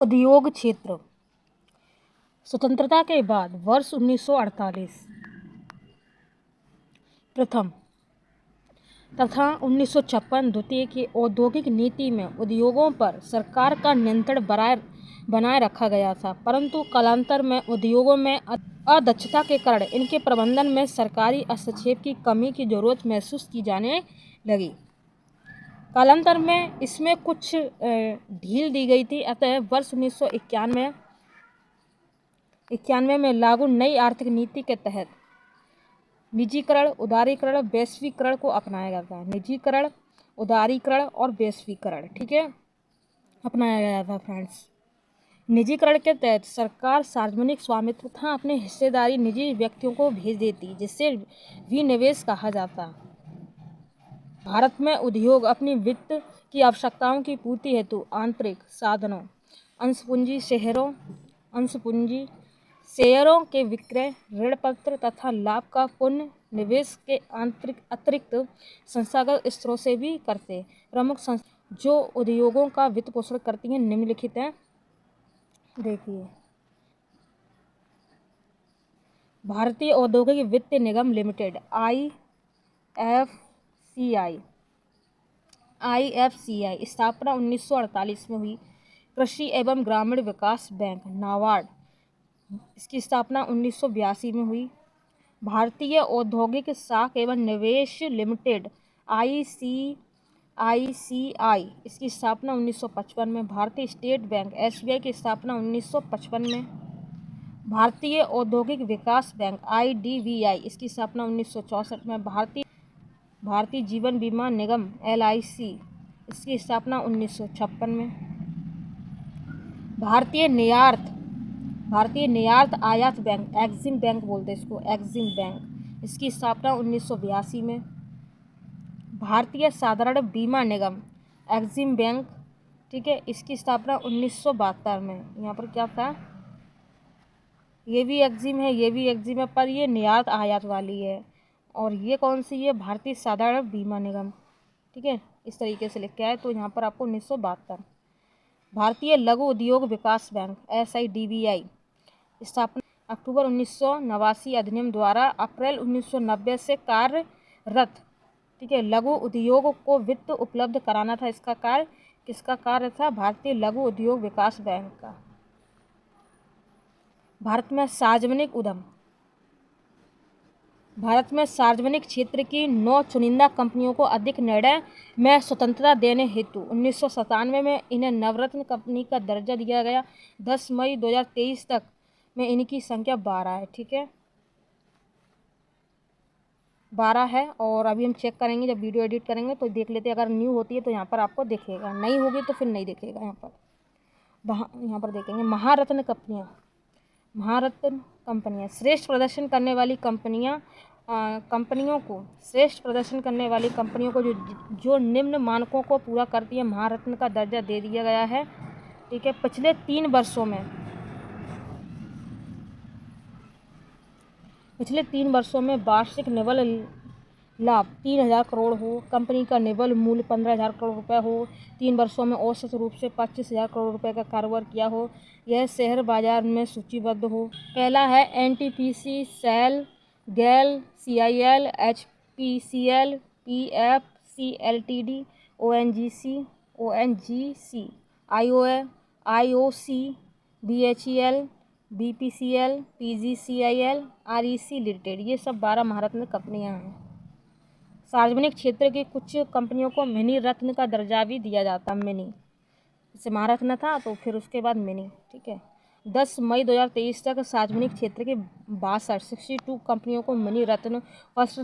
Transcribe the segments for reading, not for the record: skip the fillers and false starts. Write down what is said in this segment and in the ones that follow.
उद्योग क्षेत्र। स्वतंत्रता के बाद वर्ष 1948 प्रथम तथा 1956 द्वितीय की औद्योगिक नीति में उद्योगों पर सरकार का नियंत्रण बनाए रखा गया था, परंतु कालांतर में उद्योगों में अदक्षता के कारण इनके प्रबंधन में सरकारी हस्तक्षेप की कमी की जरूरत महसूस की जाने लगी। कालांतर में इसमें कुछ ढील दी गई थी। अतः वर्ष 1991 में लागू नई आर्थिक नीति के तहत निजीकरण, उदारीकरण, वैश्वीकरण को अपनाया गया था। निजीकरण, उदारीकरण और वैश्वीकरण, ठीक है, अपनाया गया था फ्रेंड्स। निजीकरण के तहत सरकार सार्वजनिक स्वामित्व तथा अपनी हिस्सेदारी निजी व्यक्तियों को भेज देती, जिससे विनिवेश कहा जाता। भारत में उद्योग अपनी वित्त की आवश्यकताओं की पूर्ति हेतु आंतरिक साधनों, अंशपूंजी शेयरों के विक्रय, ऋण पत्र तथा लाभ का पुनः निवेश के अतिरिक्त संस्थागत स्रोत से भी करते। प्रमुख संस्था जो उद्योगों का वित्त पोषण करती हैं निम्नलिखित हैं। देखिए, भारतीय औद्योगिक वित्त निगम लिमिटेड IFCI स्थापना 1948 में हुई। कृषि एवं ग्रामीण विकास बैंक नाबार्ड, इसकी स्थापना 1982 में हुई। भारतीय औद्योगिक साख एवं निवेश लिमिटेड ICICI, इसकी स्थापना 1955 में। भारतीय स्टेट बैंक SBI की स्थापना 1955 में। भारतीय औद्योगिक विकास बैंक IDBI, इसकी स्थापना 1964 में। भारतीय जीवन बीमा निगम LIC, इसकी स्थापना 1956 में। भारतीय निर्यात आयात बैंक एक्जिम बैंक बोलते हैं इसको, एक्जिम बैंक, इसकी स्थापना 1982 में। भारतीय साधारण बीमा निगम एक्जिम बैंक, ठीक है, इसकी स्थापना 1972 में। यहाँ पर क्या था, ये भी एक्जिम है, पर ये निर्यात आयात वाली है। और ये कौन सी है, भारतीय साधारण बीमा निगम, ठीक है, इस तरीके से लिखा है। तो यहाँ पर आपको 1972। भारतीय लघु उद्योग विकास बैंक SIDBI, स्थापना अक्टूबर 1989 अधिनियम द्वारा अप्रैल 1990 से कार्यरत, ठीक है। लघु उद्योग को वित्त उपलब्ध कराना था इसका कार्य। किसका कार्य था, भारतीय लघु उद्योग विकास बैंक का। भारत में सार्वजनिक क्षेत्र की 9 चुनिंदा कंपनियों को अधिक निर्णय में स्वतंत्रता देने हेतु 1997 में इन्हें नवरत्न कंपनी का दर्जा दिया गया। 10 मई 2023 तक में इनकी संख्या 12 है, ठीक है, 12 है। और अभी हम चेक करेंगे, जब वीडियो एडिट करेंगे तो देख लेते हैं। अगर न्यू होती है तो यहाँ पर आपको दिखेगा, नहीं होगी तो फिर नहीं दिखेगा। यहाँ पर देखेंगे महारत्न कंपनियाँ श्रेष्ठ प्रदर्शन करने वाली कंपनियों को जो निम्न मानकों को पूरा करती है, महारत्न का दर्जा दे दिया गया है, ठीक है। पिछले 3 वर्षों में वार्षिक निव्वल लाभ 3000 करोड़ हो, कंपनी का निव्वल मूल्य 15,000 करोड़ रुपए हो, 3 वर्षों में औसत रूप से 25,000 करोड़ रुपए का कारोबार किया हो, यह शेयर बाजार में सूचीबद्ध हो। पहला है NTPC, सेल, गेल, CIL, HPCL, PFC Ltd, ONGC, IOC, BHEL, BPCL, PGCIL, REC limited, ये सब 12 महारत्न कंपनियां हैं। सार्वजनिक क्षेत्र की कुछ कंपनियों को मिनी रत्न का दर्जा भी दिया जाता। मिनी, जैसे महारत्न था तो फिर उसके बाद मिनी, ठीक है। 10 मई 2023 तक सार्वजनिक क्षेत्र के 62 कंपनियों को मिनी रत्न फर्स्ट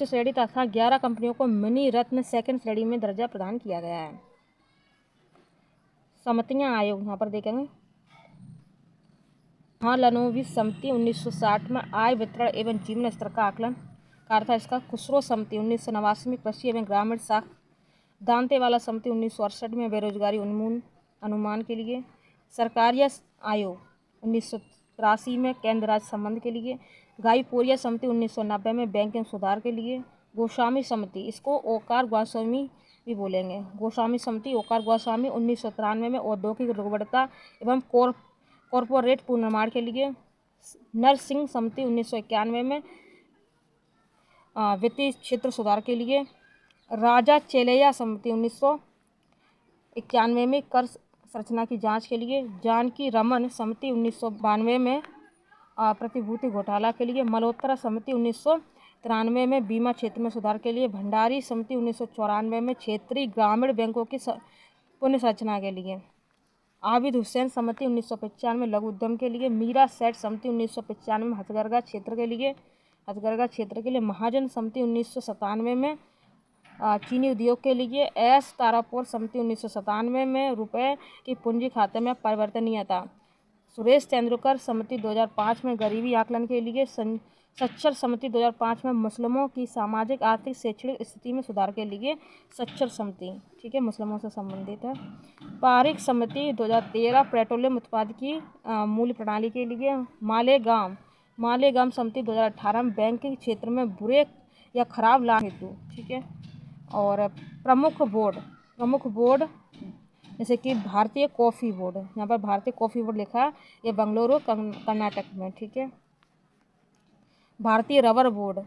श्रेणी तथा 11 कंपनियों को मिनी रत्न सेकंड श्रेणी में दर्जा प्रदान किया गया है। समितियां आयोग, यहाँ पर देखेंगे महालनोबिस समिति 1960 में आय वितरण एवं जीवन स्तर का आकलन कार्य था इसका। खुसरो समिति 1989 में कृषि एवं ग्रामीण साख। दांतेवाला समिति 1968 में बेरोजगारी उन्मूलन अनुमान के लिए। सरकारिया आयोग 1983 में केंद्र राज्य संबंध के लिए। गाईपोरिया समिति 1990 में बैंकिंग सुधार के लिए। गोस्वामी समिति, इसको ओकार गोस्वामी भी बोलेंगे। गोस्वामी समिति, ओकार गोस्वामी 1993 में औद्योगिक गुणवत्ता एवं कॉरपोरेट पुनर्निर्माण के लिए। नरसिंह समिति 1991 में वित्तीय क्षेत्र सुधार के लिए। राजा चेलैया समिति 1991 में कर संरचना की जांच के लिए। जानकी रमन समिति 1992 में प्रतिभूति घोटाला के लिए। मल्होत्रा समिति 1993 में बीमा क्षेत्र में सुधार के लिए। भंडारी समिति 1994 में क्षेत्रीय ग्रामीण बैंकों की पुनर्संरचना के लिए। आबिद हुसैन समिति 1995 में लघु उद्यम के लिए। मीरा सेठ समिति 1995 में हथकरघा क्षेत्र के लिए। महाजन समिति 1997 में चीनी उद्योग के लिए। एस तारापुर समिति 1997 में रुपए की पूंजी खाते में परिवर्तनीयता। सुरेश तेंदुलकर समिति 2005 में गरीबी आकलन के लिए। सच्चर समिति 2005 में मुस्लिमों की सामाजिक आर्थिक शैक्षणिक स्थिति में सुधार के लिए। सच्चर समिति, ठीक है, मुस्लिमों से संबंधित है। पारिक समिति 2013 पेट्रोलियम उत्पाद की मूल्य प्रणाली के लिए। मालेगाम समिति 2018 में बैंकिंग क्षेत्र में बुरे या खराब लाभ हेतु, ठीक है। और प्रमुख बोर्ड जैसे कि भारतीय कॉफ़ी बोर्ड, यहाँ पर भारतीय कॉफ़ी बोर्ड लिखा है, ये बेंगलुरु कर्नाटक में, ठीक है। भारतीय रबर बोर्ड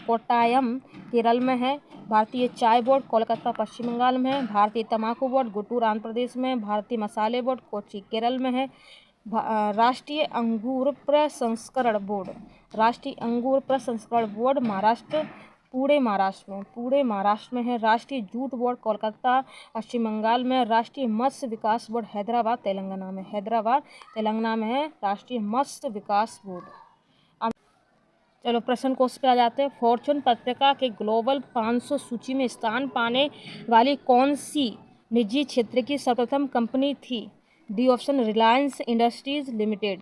कोट्टायम केरल में है। भारतीय चाय बोर्ड कोलकाता पश्चिम बंगाल में है। भारतीय तंबाकू बोर्ड गुंटूर आंध्र प्रदेश में। भारतीय मसाले बोर्ड कोच्चि केरल में है। राष्ट्रीय अंगूर प्रसंस्करण बोर्ड पुणे महाराष्ट्र में है। राष्ट्रीय जूट बोर्ड कोलकाता पश्चिम बंगाल में। राष्ट्रीय मत्स्य विकास बोर्ड हैदराबाद तेलंगाना में है। राष्ट्रीय मत्स्य विकास बोर्ड। अब चलो प्रश्न कोश पे आ जाते हैं। फॉर्च्यून पत्रिका के ग्लोबल 500 सूची में स्थान पाने वाली कौन सी निजी क्षेत्र की सर्वप्रथम कंपनी थी? D option Reliance industries limited,